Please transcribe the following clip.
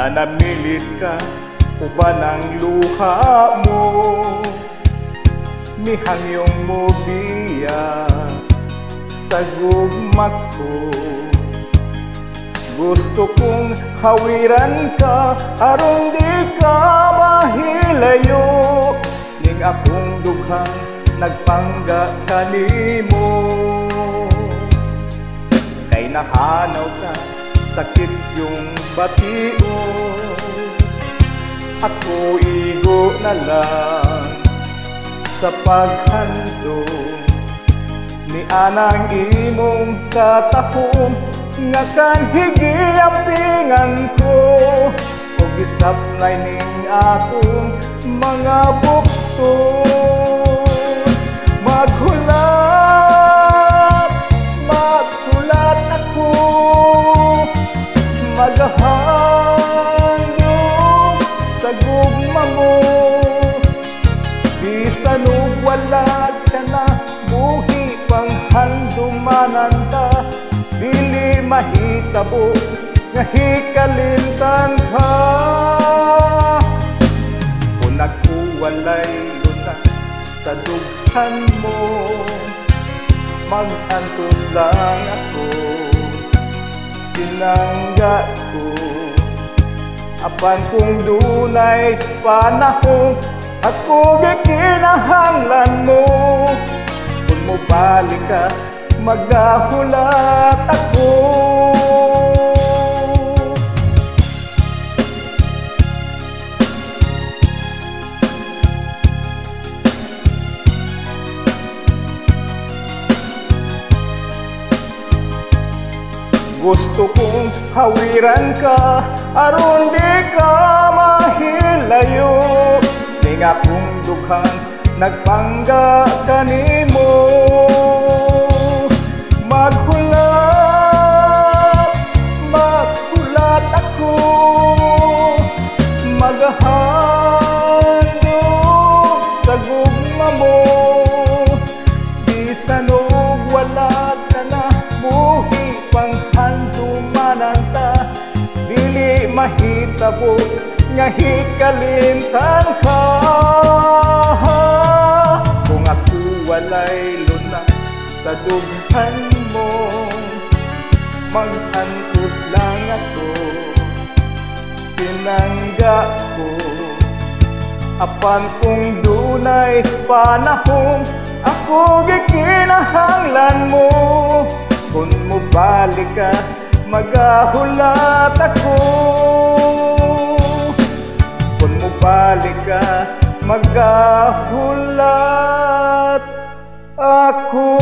nanamilit ka uban ang luha mo, mihangyong mo biya sa gugma ko. Gusto kong hawiran ka aron di ka mahilayo, ning akong dughang nagpangga kanimo. Kay nahanaw ka, sakit yung batio, ako igo na lang sa paghandong ni anang imong katahom nga kang higiapingan ko, o gisaplay ning akong mga bukto. Maghulat ako, maghandong sa gugma mo, bisan og wala ka na, buhi pang handumanan ta, dili mahitabo nga hikalimtan ka. Kung ako walay lunas sa dughan mo, mag-antos lang ako, tinangga ko. Apan kung dunay panahon, ako gikinahanglan mo. Kung mo balik ka, magdahulat ako. Gusto kong hawiran ka aron di ka mahilayo, ning akong dughang nagpangga kanimo. Maghulat ako, maghandong sa gugma mo, bisan og wala ka na, buhi pang handumanan ta, dili mahitabo nga hikalimtan ka. Kung ako walay lunas sa dughan mo, mag-antos lang ako, tinangga ko. Apan kung dunay panahon, ako gikinahanglan mo. Kung mo balik ka, magahulat ako. Kung mo balik ka, magahulat ako.